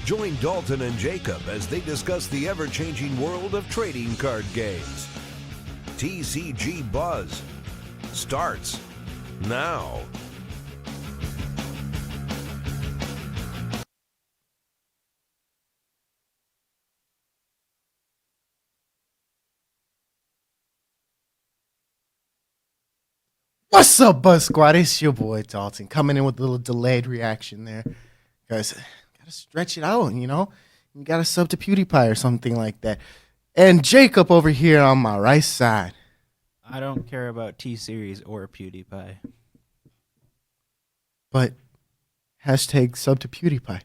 Join Dalton and Jacob as they discuss the ever-changing world of trading card games. TCG Buzz starts now. What's up, Buzz Squad? It's your boy Dalton coming in with a little delayed reaction there. Guys, gotta stretch it out, you know? You gotta sub to PewDiePie or something like that. And Jacob over here on my right side. I don't care about T-Series or PewDiePie. But hashtag sub to PewDiePie.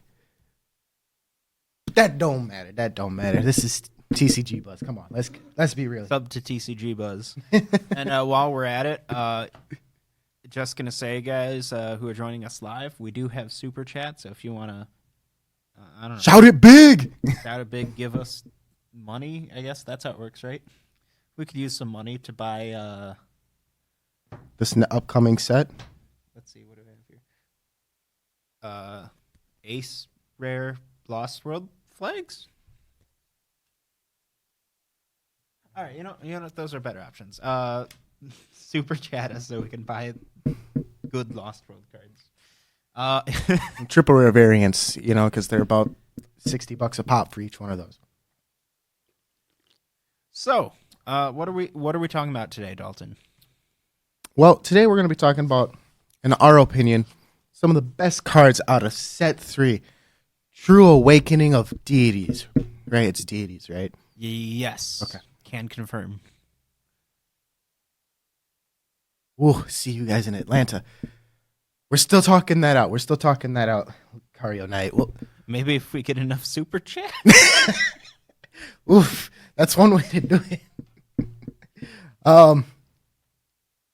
That don't matter. That don't matter. This is TCG Buzz. Come on, let's be real. Sub to TCG Buzz. And while we're at it, just gonna say, guys, who are joining us live, we do have super chat. So if you wanna, I don't know, Shout it big. shout it big, give us money. I guess that's how it works, right? We could use some money to buy. This upcoming set. Let's see, what do I have here? Ace Rare Lost World flags. All right, you know, those are better options. Super chat us so we can buy good Lost World cards. Triple rare variants, you know, because they're about $60 a pop for each one of those. So, what are we talking about today, Dalton? Well, today we're going to be talking about, in our opinion, some of the best cards out of Set 3. True Awakening of Deities. Right? It's Deities, right? Yes. Okay. Can confirm. Ooh, see you guys in Atlanta. We're still talking that out. Cario night. Well, Maybe if we get enough super chat. oof, that's one way to do it. And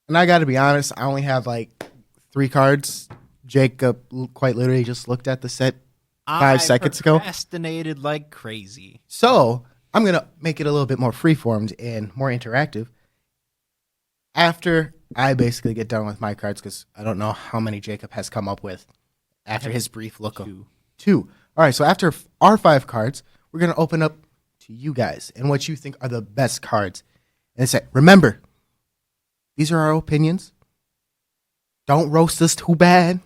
I got to be honest, I only have like 3 cards. Jacob quite literally just looked at the set 5 seconds ago. I procrastinated like crazy. So I'm going to make it a little bit more freeformed and more interactive after I basically get done with my cards, because I don't know how many Jacob has come up with after his brief look. 2. All right, so after our 5 cards, we're going to open up to you guys and what you think are the best cards. And say, remember, these are our opinions. Don't roast us too bad.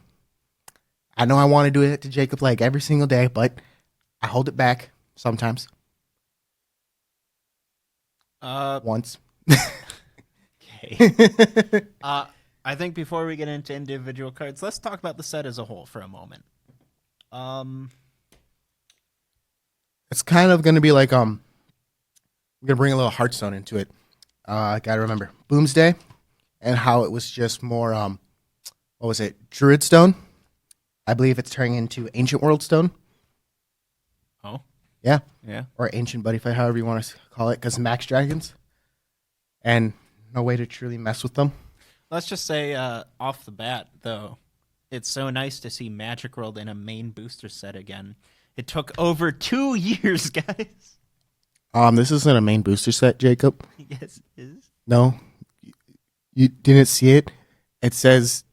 I know I want to do it to Jacob like every single day, but I hold it back sometimes. Once. Okay. I think before we get into individual cards, let's talk about the set as a whole for a moment. It's kind of going to be like we're going to bring a little Hearthstone into it. I got to remember Boomsday and how it was just more what was it? Druid Stone. I believe it's turning into Ancient World Stone. Oh. Yeah. Yeah. Or Ancient Buddyfight, however you want to call it, because Max Dragons. And no way to truly mess with them. Let's just say off the bat, though, it's so nice to see Magic World in a main booster set again. It took over 2 years, guys. This isn't a main booster set, Jacob. Yes, it is. No. You didn't see it? It says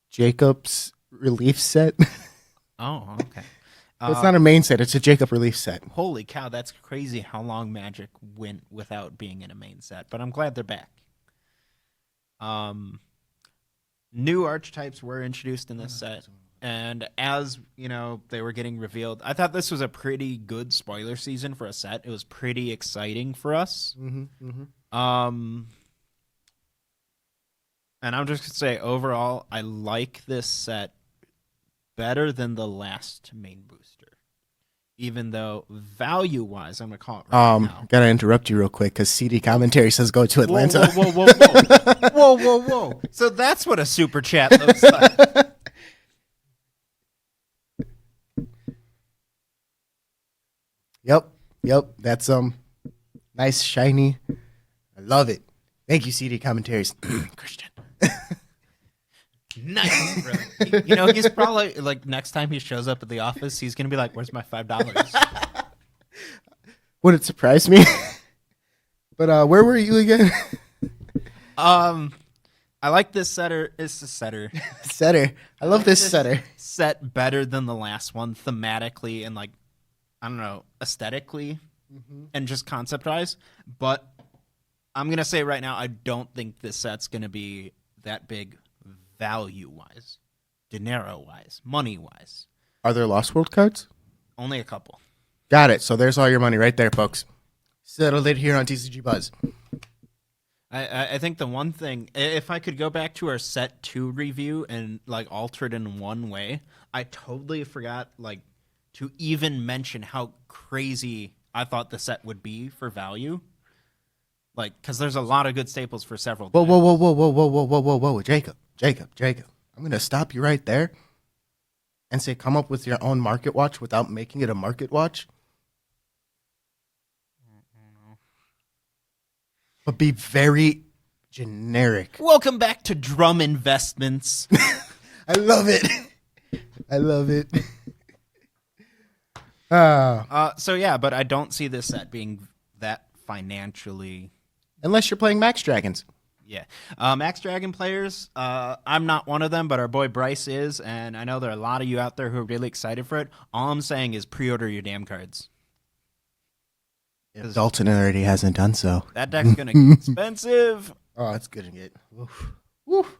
Jacob's relief set. Oh, okay. It's not a main set. It's a Jacob relief set. Holy cow, that's crazy how long Magic went without being in a main set. But I'm glad they're back. New archetypes were introduced in this set. And as, you know, they were getting revealed, I thought this was a pretty good spoiler season for a set. It was pretty exciting for us. And I'm just going to say, overall, I like this set better than the last main booster. Even though value-wise, I'm going to call it right now. Gotta interrupt you real quick because CD commentary says go to Atlanta. Whoa. So that's what a super chat looks like. Yep. That's nice, shiny. I love it. Thank you, CD commentaries. Christian. Nice, bro. You know, he's probably, like, next time he shows up at the office, he's going to be like, where's my $5? Would it surprise me? But where were you again? I like this setter. It's a setter. Setter. I love this setter. Set better than the last one thematically and, like, I don't know, aesthetically and just concept-wise. But I'm going to say right now, I don't think this set's going to be that big value-wise, dinero-wise, money-wise. Are there Lost World cards? Only a couple. Got it. So there's all your money right there, folks. Settled it here on TCG Buzz. I think the one thing, if I could go back to our set 2 review and like alter it in one way, I totally forgot like to even mention how crazy I thought the set would be for value. Like, because there's a lot of good staples for several. Whoa, Jacob. I'm gonna stop you right there and say, come up with your own market watch without making it a market watch. But be very generic. Welcome back to Drum Investments. I love it. So yeah, but I don't see this set being that financially. Unless you're playing Max Dragons. Yeah. Max Dragon players, I'm not one of them, but our boy Bryce is, and I know there are a lot of you out there who are really excited for it. All I'm saying is pre-order your damn cards. If Dalton already hasn't done so. That deck's going to get expensive. Oh, it's going to get... Woof.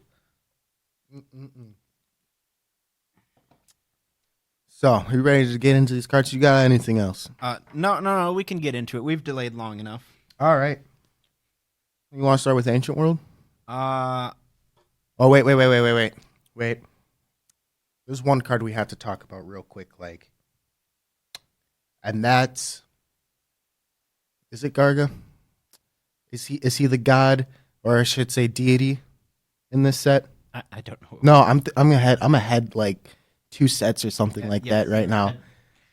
So, are you ready to get into these cards? You got anything else? No, we can get into it. We've delayed long enough. All right. You want to start with Ancient World? Oh, wait. There's one card we have to talk about real quick, and that's... Is it Garga? Is he the god, or I should say deity, in this set? I don't know. No, I'm ahead like 2 sets or something that right now.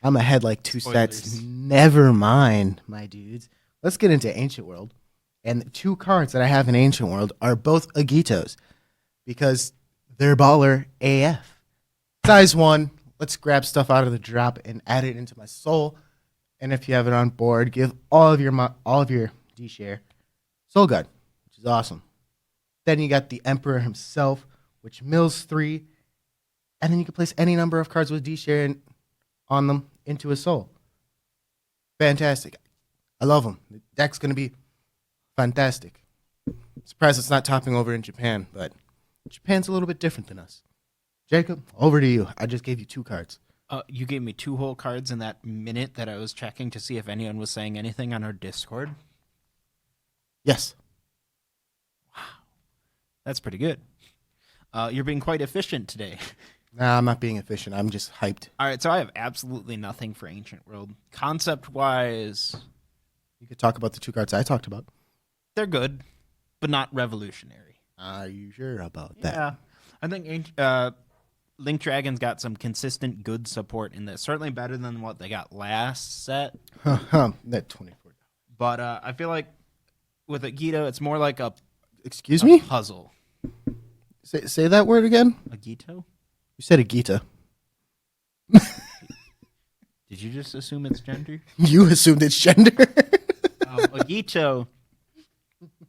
I'm ahead like 2 sets. Never mind, my dudes. Let's get into Ancient World. And the 2 cards that I have in Ancient World are both Agitos, because they're baller AF. Size 1. Let's grab stuff out of the drop and add it into my soul. And if you have it on board, give all of your D-share Soul Guard, which is awesome. Then you got the Emperor himself, which mills 3. And then you can place any number of cards with D-share on them into a soul. Fantastic. I love them. The deck's going to be fantastic. Surprised it's not topping over in Japan, but Japan's a little bit different than us. Jacob, over to you. I just gave you 2 cards. You gave me 2 whole cards in that minute that I was checking to see if anyone was saying anything on our Discord. Yes. Wow. That's pretty good. You're being quite efficient today. Nah, I'm not being efficient. I'm just hyped. All right, so I have absolutely nothing for Ancient World. Concept-wise... You could talk about the 2 cards I talked about. They're good, but not revolutionary. Are you sure about that? Yeah. I think Link Dragon's got some consistent good support in this. Certainly better than what they got last set. That $24. But I feel like with Agito, it's more like a Excuse me? puzzle. Say that word again. Agito? You said Agita. Did you just assume it's gender? You assumed it's gender. Agito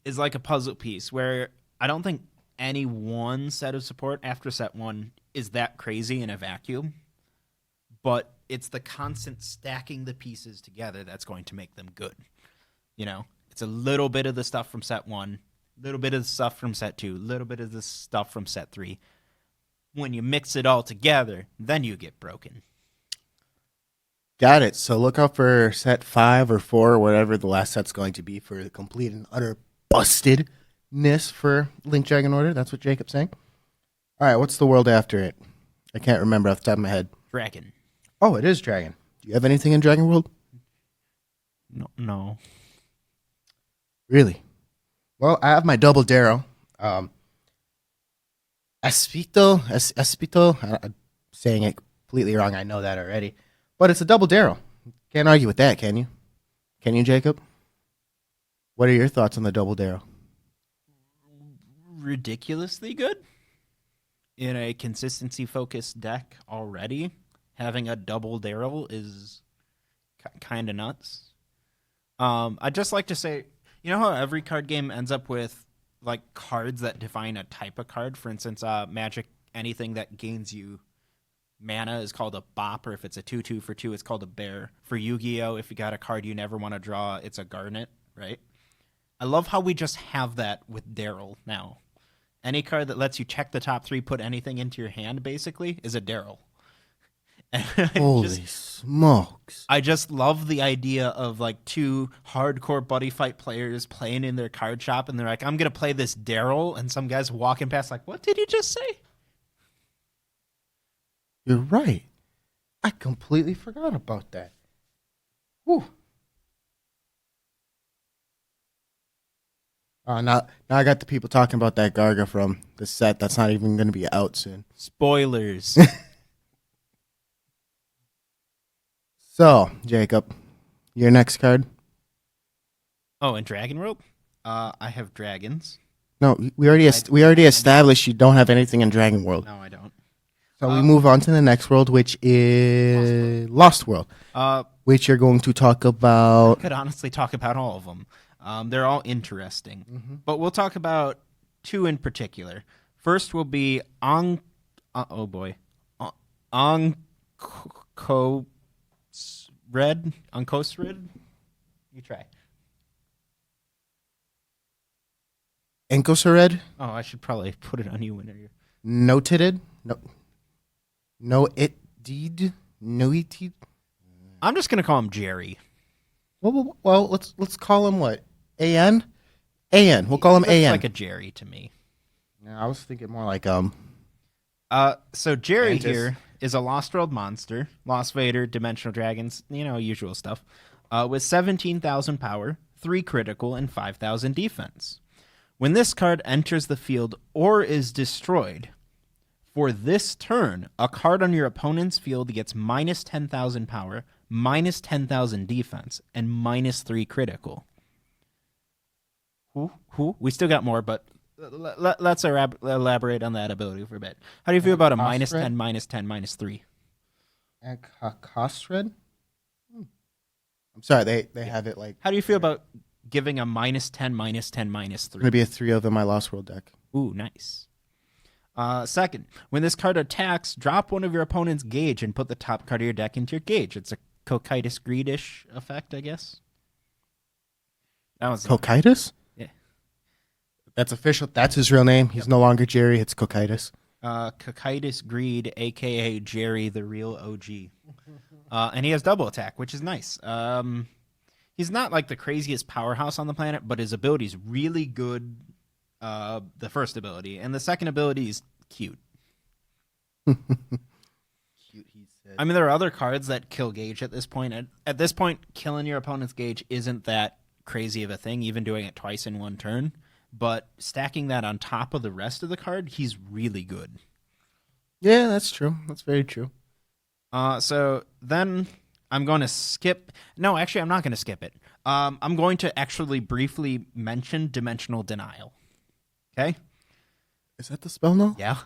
is like a puzzle piece where I don't think any one set of support after set 1 is that crazy in a vacuum, but it's the constant stacking the pieces together that's going to make them good. You know, it's a little bit of the stuff from set 1, a little bit of the stuff from set 2, a little bit of the stuff from set 3. When you mix it all together, then you get broken. Got it. So look out for set 5 or 4 or whatever the last set's going to be for the complete and utter bustedness for Link Dragon Order. That's what Jacob's saying. All right, what's the world after it? I can't remember off the top of my head. Dragon. Oh, it is Dragon. Do you have anything in Dragon World? No. Really? Well, I have my double Darrow. Espito. I'm saying it completely wrong. I know that already. But it's a double Darrow. Can't argue with that, can you? Can you, Jacob? What are your thoughts on the double Darrow? Ridiculously good. In a consistency-focused deck already, having a double Darrow is kind of nuts. I'd just like to say, you know how every card game ends up with like cards that define a type of card? For instance, Magic, anything that gains you mana is called a bop, or if it's a 2/2 for 2, it's called a bear. For Yu-Gi-Oh, if you got a card you never want to draw, it's a garnet, right? I love how we just have that with Daryl now. Any card that lets you check the top 3, put anything into your hand, basically, is a Daryl. Holy smokes. I just love the idea of like 2 hardcore buddy fight players playing in their card shop, and they're like, I'm going to play this Daryl, and some guy's walking past like, what did you just say? You're right. I completely forgot about that. Whew. Now I got the people talking about that Garga from the set that's not even going to be out soon. Spoilers. So, Jacob, your next card? Oh, in Dragon World? I have dragons. No, we already established you don't have anything in Dragon World. No, I don't. So we move on to the next world, which is Lost World, which you're going to talk about. I could honestly talk about all of them. They're all interesting. But we'll talk about 2 in particular. First will be Uncosred? You try. Enkosared? Oh, I should probably put it on you whenever you're... Noted? No it deed? No it deed? I'm just going to call him Jerry. Well, let's call him what? AN? AN. We'll call him Looks AN. like a Jerry to me. Yeah, I was thinking more like So Jerry Mantis. here is a Lost World monster, Lost Vader, Dimensional Dragons, usual stuff, with 17,000 power, 3 critical, and 5,000 defense. When this card enters the field or is destroyed, for this turn, a card on your opponent's field gets minus 10,000 power, minus 10,000 defense, and minus 3 critical. We still got more, but let's elaborate on that ability for a bit. How do you feel about a minus 10, minus 10, minus 3? Costred? I'm sorry, they have it like... How do you feel about giving a minus 10, minus 10, minus 3? It's going to be a 3 of in my Lost World deck. Ooh, nice. Second, when this card attacks, drop one of your opponent's gauge and put the top card of your deck into your gauge. It's a Cocytus Greedish effect, I guess. That was Cocytus? Yeah. That's official. That's his real name. He's no longer Jerry. It's Cocytus. Cocytus Greed, a.k.a. Jerry, the real OG. And he has double attack, which is nice. He's not like the craziest powerhouse on the planet, but his ability is really good. The first ability, and the second ability is cute. Cute, he said. I mean, there are other cards that kill gauge at this point. At this point, killing your opponent's gauge isn't that crazy of a thing, even doing it twice in one turn. But stacking that on top of the rest of the card, he's really good. Yeah, that's true. That's very true. So then I'm going to skip... No, actually, I'm not going to skip it. I'm going to actually briefly mention Dimensional Denial. Okay? Is that the spell now? Yeah.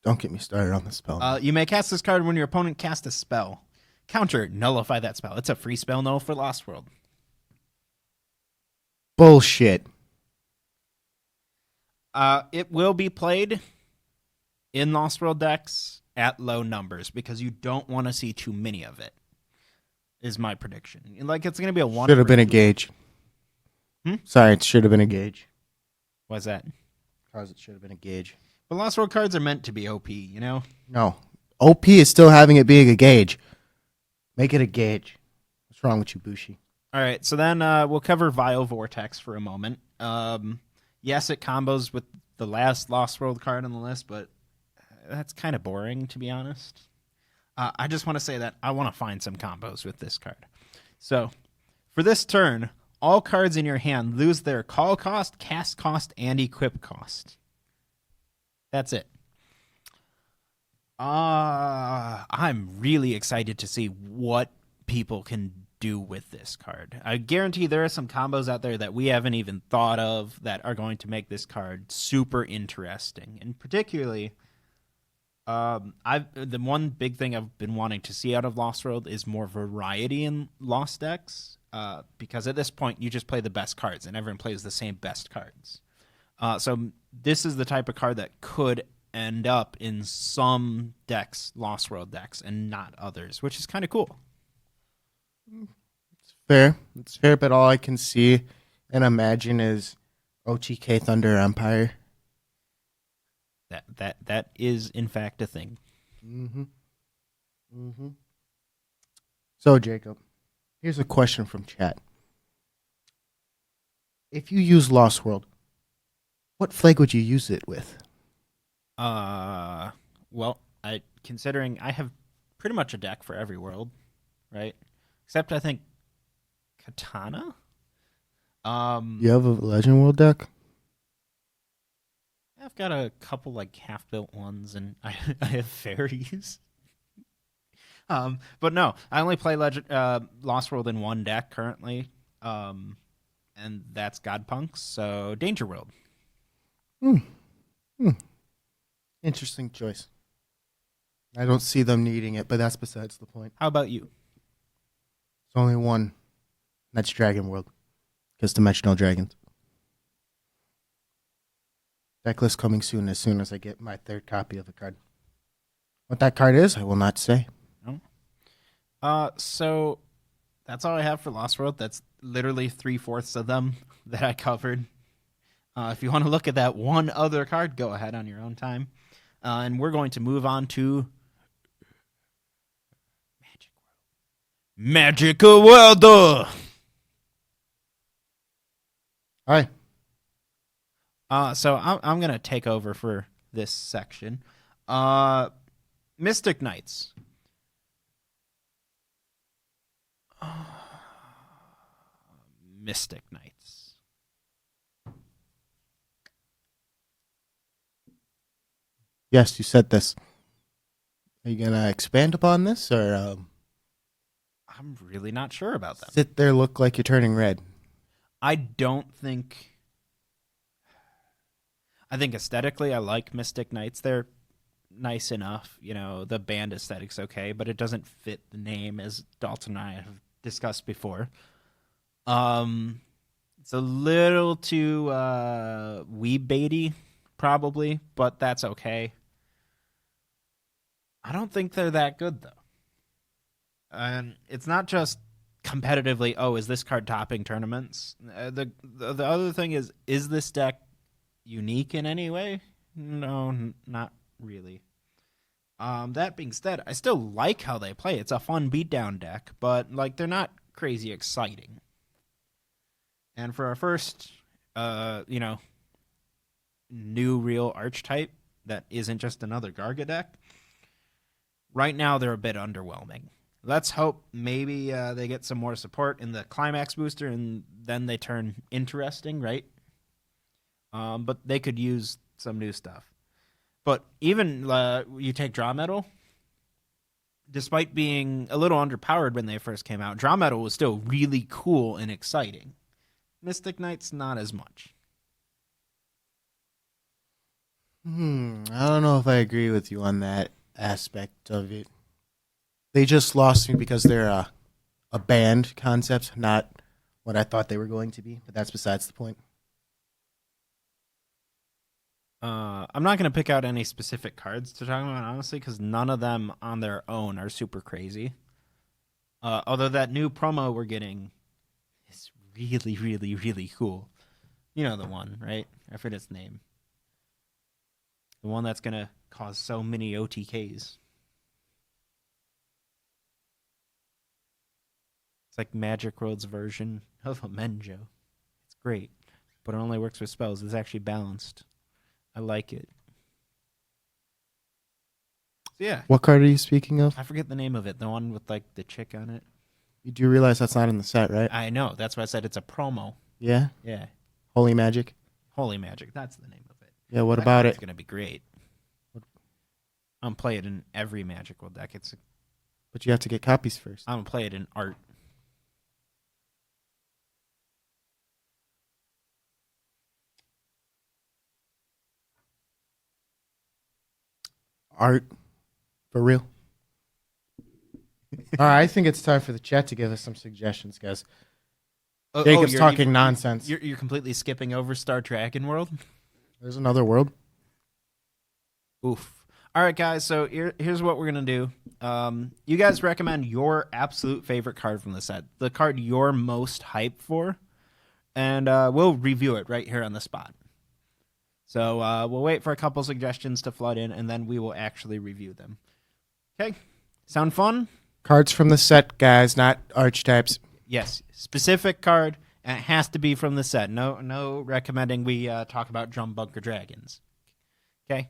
Don't get me started on the spell. You may cast this card when your opponent casts a spell. Counter, nullify that spell. It's a free spell null for Lost World. Bullshit. It will be played in Lost World decks at low numbers because you don't want to see too many of it, is my prediction. Like, it's going to be a 1. Should have been a gauge. Sorry, it should have been a gauge. Why's that? Because it should have been a gauge. But Lost World cards are meant to be OP, you know? No. OP is still having it being a gauge. Make it a gauge. What's wrong with you, Bushi? All right, so then we'll cover Vile Vortex for a moment. Yes, it combos with the last Lost World card on the list, but that's kind of boring, to be honest. I just want to say that I want to find some combos with this card. So, for this turn, all cards in your hand lose their call cost, cast cost, and equip cost. That's it. I'm really excited to see what people can do with this card. I guarantee there are some combos out there that we haven't even thought of that are going to make this card super interesting. And particularly, the one big thing I've been wanting to see out of Lost World is more variety in Lost decks. Because at this point, you just play the best cards, and everyone plays the same best cards. So this is the type of card that could end up in some decks, Lost World decks, and not others, which is kind of cool. Fair. It's fair, but all I can see and imagine is OTK Thunder Empire. That is in fact a thing. So, Jacob, here's a question from chat. If you use Lost World, what flag would you use it with? Well, considering I have pretty much a deck for every world, right? Except I think Katana. You have a Legend World deck? I've got a couple like half-built ones, and I have fairies. But no, I only play Lost World in one deck currently, and that's Godpunks. So Danger World. Interesting choice. I don't see them needing it, but that's besides the point. How about you? It's only one. That's Dragon World. Because Dimensional Dragons. Decklist coming soon as I get my third copy of a card. What that card is, I will not say. No. So that's all I have for Lost World. That's literally 3/4 of them that I covered. If you want to look at that one other card, go ahead on your own time. And we're going to move on to Magical World. Hi. So I'm going to take over for this section. Mystic Knights. Mystic Knights. Yes, you said this. Are you going to expand upon this, or I'm really not sure about that. sit there, look like you're turning red? I think aesthetically I like Mystic Knights. They're nice enough. You know, the band aesthetic's okay, but it doesn't fit the name, as Dalton and I have discussed before. It's a little too weeb-baity, probably, but that's okay. I don't think they're that good, though. And it's not just competitively, oh, is this card topping tournaments? The other thing is this deck unique in any way? No, not really. That being said, I still like how they play. It's a fun beatdown deck, but like they're not crazy exciting. And for our first, new real archetype that isn't just another Garga deck, right now they're a bit underwhelming. Let's hope maybe they get some more support in the Climax booster, and then they turn interesting, right? But they could use some new stuff. But even you take Draw Metal, despite being a little underpowered when they first came out, Draw Metal was still really cool and exciting. Mystic Knights, not as much. I don't know if I agree with you on that aspect of it. They just lost me because they're a band concept, not what I thought they were going to be. But that's besides the point. I'm not going to pick out any specific cards to talk about, honestly, because none of them on their own are super crazy. Although that new promo we're getting is really, really, really cool. You know the one, right? I forget its name. The one that's going to cause so many OTKs. It's like Magic World's version of a Menjo. It's great, but it only works with spells. It's actually balanced. I like it. So yeah. What card are you speaking of? I forget the name of it. The one with like the chick on it. You do realize that's not in the set, right? I know. That's why I said it's a promo. Yeah? Yeah. Holy Magic? Holy Magic. That's the name of it. Yeah, what about it? It's going to be great. I'm play it in every Magic World deck. But you have to get copies first. I'm going to play it in art. Art? For real? All right, I think it's time for the chat to give us some suggestions, guys. Jacob's talking nonsense. You're completely skipping over Star Dragon World? There's another world. Oof. All right, guys. So here's what we're gonna do. You guys recommend your absolute favorite card from the set, the card you're most hyped for, and we'll review it right here on the spot. So we'll wait for a couple suggestions to flood in, and then we will actually review them. Okay. Sound fun? Cards from the set, guys, not archetypes. Yes. Specific card, and it has to be from the set. No recommending we talk about Drum Bunker Dragons. Okay.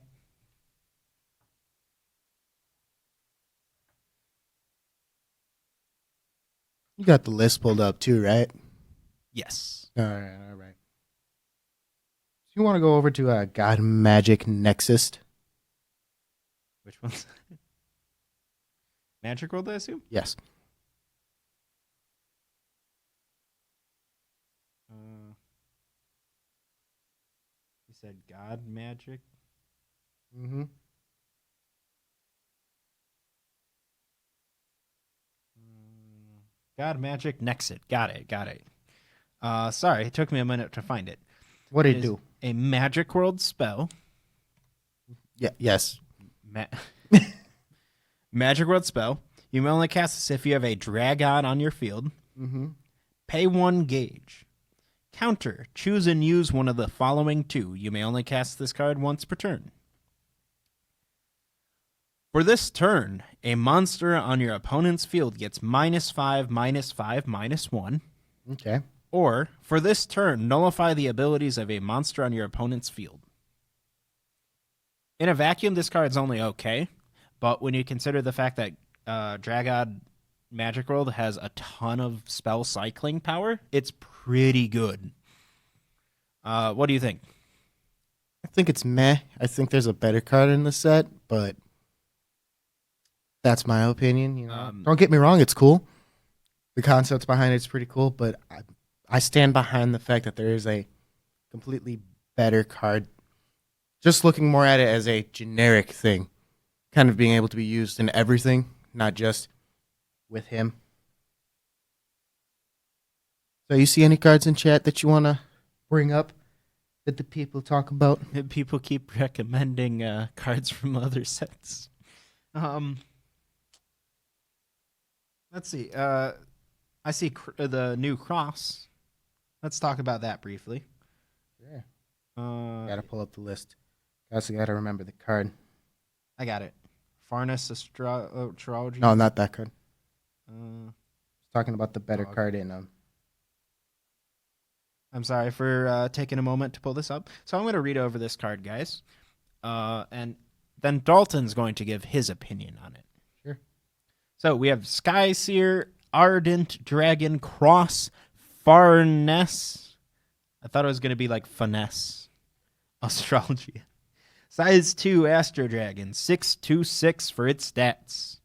You got the list pulled up too, right? Yes. All right. So you want to go over to God Magic Nexus? Which one's Magic World, I assume? Yes. You said God Magic? Mm-hmm. God Magic Nexit. Got it. Sorry, it took me a minute to find it. What did It it is do? A Magic World spell. Yeah. Yes. Magic World spell. You may only cast this if you have a Dragon on your field. Mm-hmm. Pay 1 gauge. Counter. Choose and use one of the following 2. You may only cast this card once per turn. For this turn, a monster on your opponent's field gets -5, -5, -1. Okay. Or, for this turn, nullify the abilities of a monster on your opponent's field. In a vacuum, this card's only okay, but when you consider the fact that Dragod Magic World has a ton of spell cycling power, it's pretty good. What do you think? I think it's meh. I think there's a better card in the set, but that's my opinion. You know, don't get me wrong; it's cool. The concept behind it's pretty cool, but I stand behind the fact that there is a completely better card. Just looking more at it as a generic thing, kind of being able to be used in everything, not just with him. So, you see any cards in chat that you want to bring up that the people talk about? People keep recommending cards from other sets. Let's see. I see the new cross. Let's talk about that briefly. Yeah. Gotta pull up the list. Also gotta remember the card. I got it. Farness Astrology. No, not that card. Talking about the better card in I'm sorry for taking a moment to pull this up. So I'm going to read over this card, guys. And then Dalton's going to give his opinion on it. Sure. So we have Sky Seer, Ardent Dragon, Cross, Farness. I thought it was going to be like Finesse. Astrology. Size 2 Astro Dragon, 6/6 for its stats.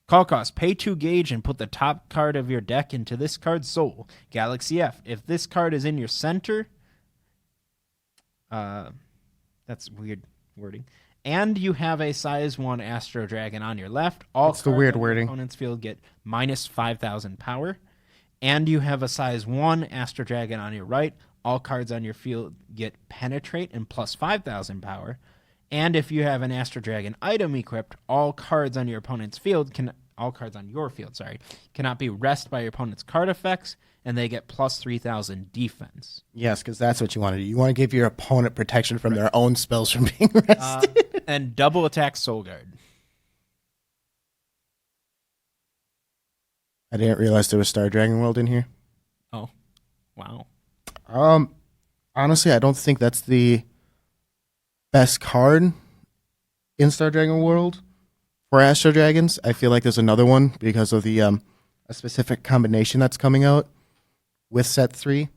Call cost, pay 2 gauge and put the top card of your deck into this card's soul. Galaxy F. If this card is in your center, that's weird wording. And you have a size 1 Astro Dragon on your left, all That's the cards weird on your wording. opponent's field get -5,000 power. And you have a size 1 Astro Dragon on your right, all cards on your field get penetrate and +5,000 power. And if you have an Astro Dragon item equipped, all cards on your field cannot be rest by your opponent's card effects, and they get +3,000 defense. Yes, because that's what you want to do. You want to give your opponent protection from their own spells from being rested. And double attack Soul Guard. I didn't realize there was Star Dragon World in here. Oh, wow. Honestly, I don't think that's the best card in Star Dragon World for Astro Dragons. I feel like there's another one because of the a specific combination that's coming out with set 3.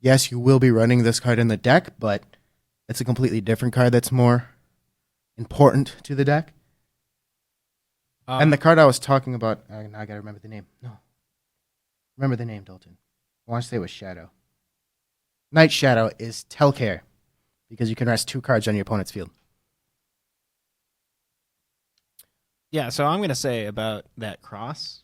Yes, you will be running this card in the deck, but it's a completely different card that's more important to the deck. And the card I was talking about, now I gotta remember the name. No. Remember the name, Dalton. I want to say it was Shadow. Night Shadow is Telcare, because you can rest 2 cards on your opponent's field. Yeah, so I'm going to say about that cross,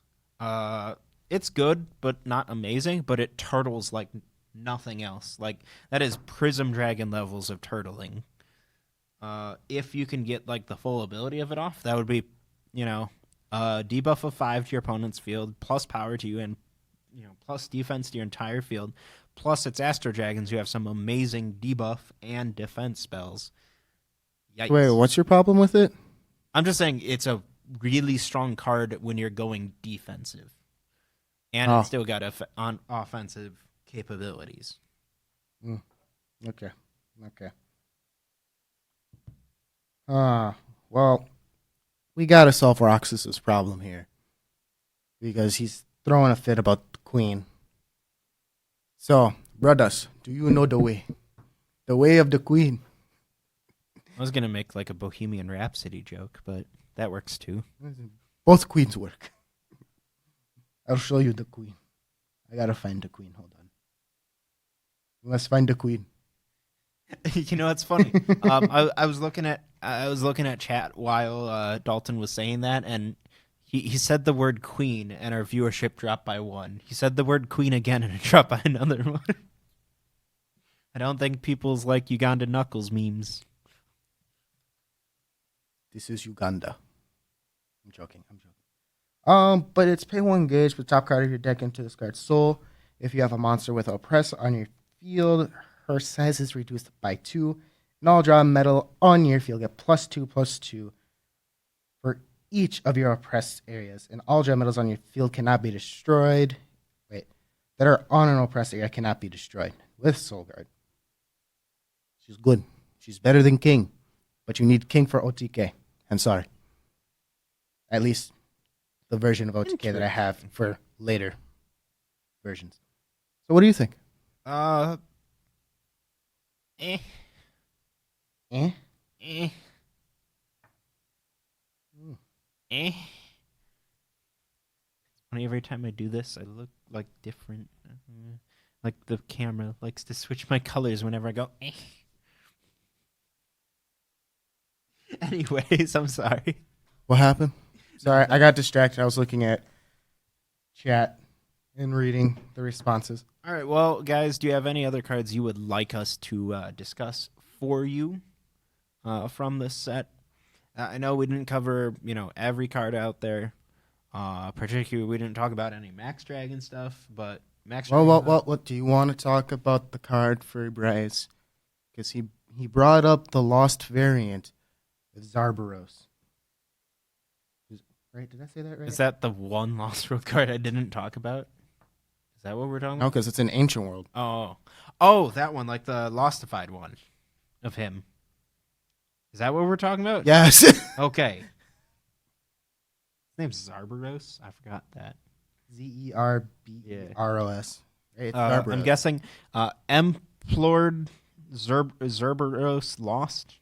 it's good, but not amazing, but it turtles like nothing else. Like, that is Prism Dragon levels of turtling. if you can get like the full ability of it off, that would be, debuff of 5 to your opponent's field, plus power to you, and plus defense to your entire field. Plus, it's Astro Dragons. You have some amazing debuff and defense spells. Yikes. Wait, what's your problem with it? I'm just saying it's a really strong card when you're going defensive, and it's still got on offensive capabilities. Okay. Well, we gotta solve Roxas's problem here because he's throwing a fit about the queen. So, brothers, do you know the way? The way of the queen. I was gonna make like a Bohemian Rhapsody joke, but that works too. Both queens work. I'll show you the queen. I gotta find the queen. Hold on. Let's find the queen. It's funny. I was looking at chat while Dalton was saying that, and he said the word queen, and our viewership dropped by 1. He said the word queen again, and it dropped by another 1. I don't think people's like Uganda Knuckles memes. This is Uganda. I'm joking. But it's pay 1 gauge with top card of your deck into this card's soul. If you have a monster with oppress on your field, her size is reduced by 2. And all draw metal on your field get +2/+2 for each of your oppressed areas. And all draw metals on your field cannot be destroyed. That are on an oppressed area cannot be destroyed with Soul Guard. She's good. She's better than King. But you need King for OTK. I'm sorry. At least the version of OTK that I have for later versions. So what do you think? Eh. Funny, every time I do this, I look like different. Like the camera likes to switch my colors whenever I go. Anyways, I'm sorry. What happened? Sorry, I got distracted. I was looking at chat and reading the responses. All right, well, guys, do you have any other cards you would like us to discuss for you from this set? I know we didn't cover, every card out there. Particularly, we didn't talk about any Max Dragon stuff, but Max Dragon... What do you want to talk about the card for Bryce? Because he brought up the Lost variant with Zarbaros. Right? Did I say that right? Is that the one Lost World card I didn't talk about? Is that what we're talking about? No, because it's an Ancient World. Oh, that one, like the Lostified one of him. Is that what we're talking about? Yes. Okay. His name's Zarbaros. I forgot that. Zerberos. Right, I'm guessing Implored Zerberos Lost.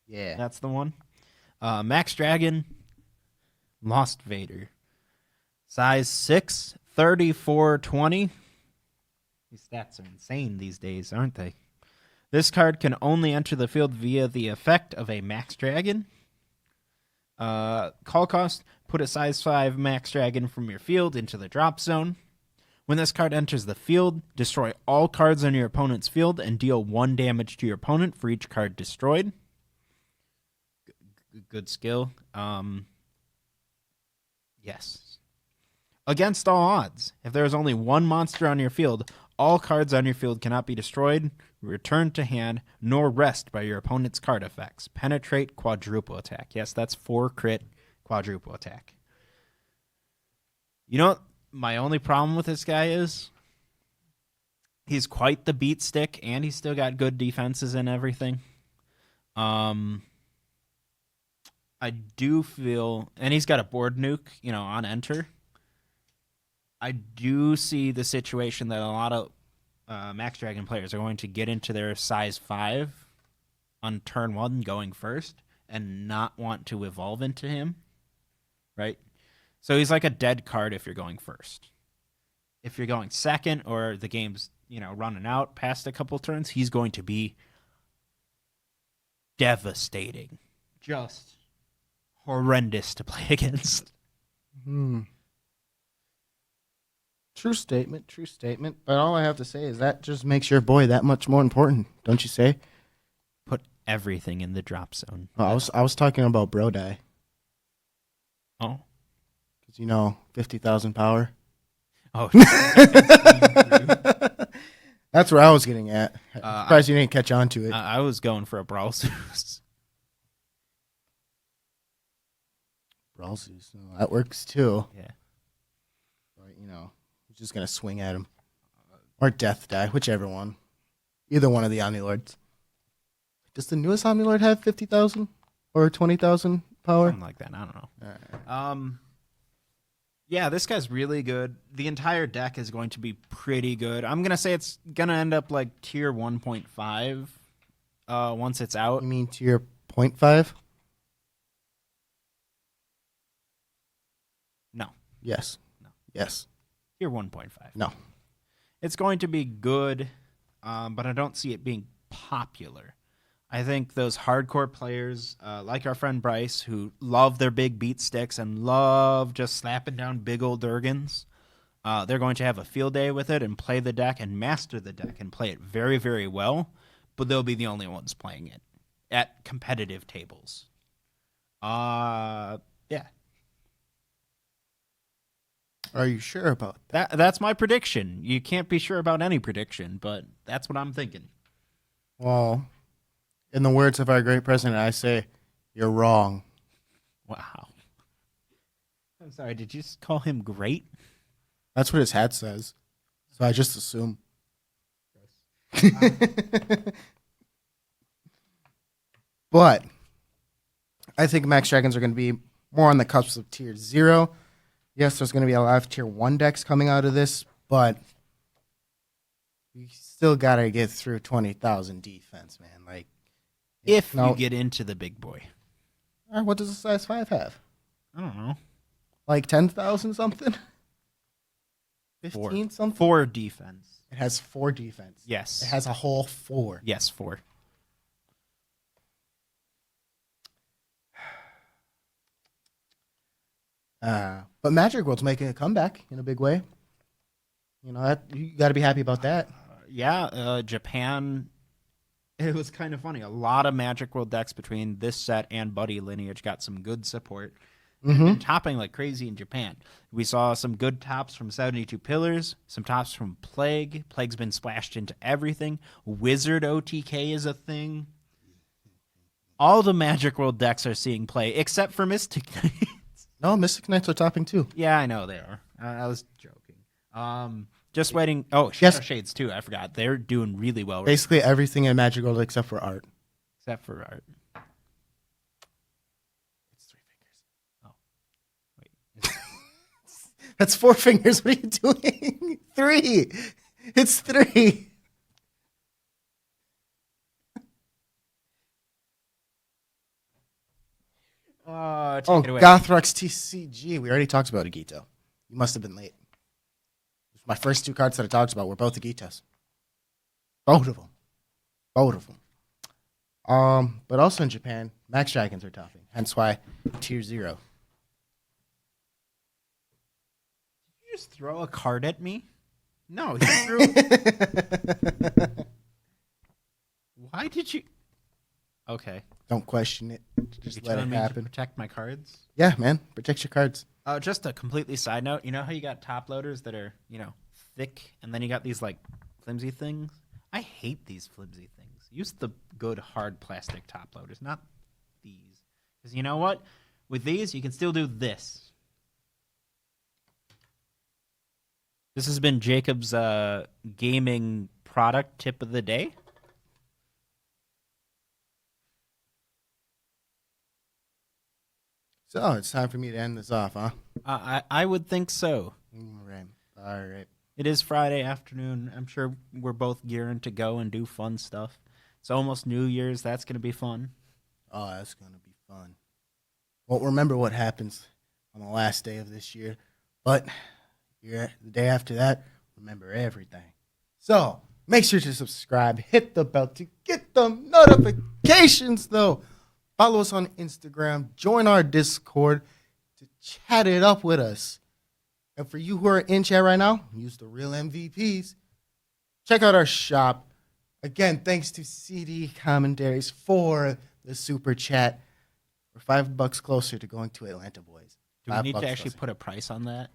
Yeah. That's the one. Max Dragon, Lost Vader. Size 6, 3420. These stats are insane these days, aren't they? This card can only enter the field via the effect of a Max Dragon. Call cost, put a size 5 Max Dragon from your field into the drop zone. When this card enters the field, destroy all cards on your opponent's field and deal 1 damage to your opponent for each card destroyed. Good skill. Yes. Against all odds, if there is only 1 monster on your field, all cards on your field cannot be destroyed, returned to hand, nor rest by your opponent's card effects. Penetrate, quadruple attack. Yes, that's 4 crit, quadruple attack. You know what my only problem with this guy is? He's quite the beat stick, and he's still got good defenses and everything. I do feel, and he's got a board nuke, on enter. I do see the situation that a lot of Max Dragon players are going to get into their size 5 on turn 1 going first and not want to evolve into him, right? So he's like a dead card if you're going first. If you're going second or the game's, running out past a couple turns, he's going to be devastating. Just horrendous to play against. True statement. But all I have to say is that just makes your boy that much more important, don't you say? Put everything in the drop zone. Oh, I was talking about bro die. Oh. Because 50,000 power. Oh. That's where I was getting at. Surprised you didn't catch on to it. I was going for a Brawl Zeus. Brawl Zeus. No, that works too. Yeah. But, I'm just going to swing at him. Or Death Die, whichever one. Either one of the Omnilords. Does the newest Omnilord have 50,000 or 20,000 power? Something like that. I don't know. Right. Yeah, this guy's really good. The entire deck is going to be pretty good. I'm going to say it's going to end up like tier 1.5 once it's out. You mean tier 0.5? No. Yes. No. Yes. Tier 1.5. No. It's going to be good, but I don't see it being popular. I think those hardcore players, like our friend Bryce, who love their big beat sticks and love just slapping down big old Durgans, they're going to have a field day with it and play the deck and master the deck and play it very, very well, but they'll be the only ones playing it at competitive tables. Yeah. Are you sure about that? That's my prediction. You can't be sure about any prediction, but that's what I'm thinking. Well, in the words of our great president, I say, you're wrong. Wow. I'm sorry, did you just call him great? That's what his hat says. So I just assume. But I think Max Dragons are going to be more on the cusp of tier 0. Yes, there's going to be a lot of tier 1 decks coming out of this, but you still got to get through 20,000 defense, man. Like, If you get into the big boy. What does a size 5 have? I don't know. Like 10,000 something? 15 something? 4 defense. It has 4 defense. Yes. It has a whole 4. Yes, 4. But Magic World's making a comeback in a big way. You got to be happy about that. Japan. It was kind of funny. A lot of Magic World decks between this set and Buddy Lineage got some good support. And topping like crazy in Japan. We saw some good tops from 72 Pillars, some tops from Plague. Plague's been splashed into everything. Wizard OTK is a thing. All the Magic World decks are seeing play, except for Mystic Knights. No, Mystic Knights are topping too. Yeah, I know they are. I was joking. Just waiting. Oh, Shadow Shades too. I forgot. They're doing really well. Basically everything in Magic World except for art. Except for art. It's 3 fingers. Oh. Wait. That's 4 fingers. What are you doing? 3. It's 3. Take it away. Gothrux TCG. We already talked about Agito. You must have been late. My first 2 cards that I talked about were both Agitos. Both of them. But also in Japan, Max Dragons are topping. Hence why tier 0. Did you just throw a card at me? No, you threw. Why did you? Okay. Don't question it. Just You're let it telling me to happen. protect my cards. Yeah, man. Protect your cards. Just a completely side note. You know how you got top loaders that are, thick, and then you got these like flimsy things? I hate these flimsy things. Use the good hard plastic top loaders, not these. Because you know what? With these, you can still do this. This has been Jacob's gaming product tip of the day. So it's time for me to end this off, huh? I would think so. All right. It is Friday afternoon. I'm sure we're both gearing to go and do fun stuff. It's almost New Year's. That's going to be fun. Oh, that's going to be fun. Won't remember what happens on the last day of this year, but the day after that, remember everything. So make sure to subscribe, hit the bell to get the notifications, though. Follow us on Instagram. Join our Discord to chat it up with us. And for you who are in chat right now, use the real MVPs. Check out our shop. Again, thanks to CD Commentaries for the super chat. We're $5 closer to going to Atlanta, boys. Do we need to actually put a price on that?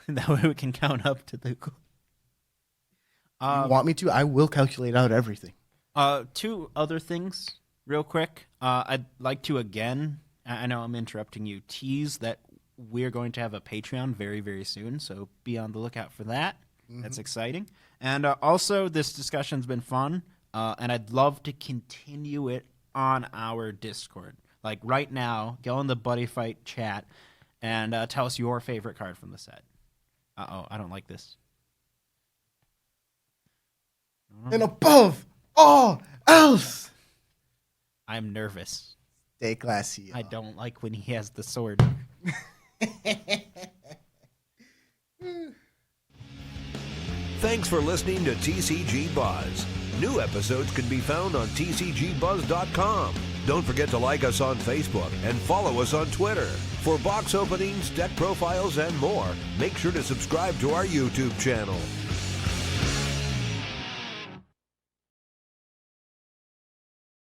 That way we can count up to the goal. You want me to? I will calculate out everything. 2 other things, real quick. I'd like to, again, I know I'm interrupting you, tease that we're going to have a Patreon very, very soon, so be on the lookout for that. That's exciting. And also, this discussion's been fun, and I'd love to continue it on our Discord. Like, right now, go in the Buddyfight chat and tell us your favorite card from the set. Uh-oh, I don't like this. And above all else, I'm nervous. stay classy. I don't like when he has the sword. Thanks for listening to TCG Buzz. New episodes can be found on tcgbuzz.com. Don't forget to like us on Facebook and follow us on Twitter. For box openings, deck profiles, and more, make sure to subscribe to our YouTube channel.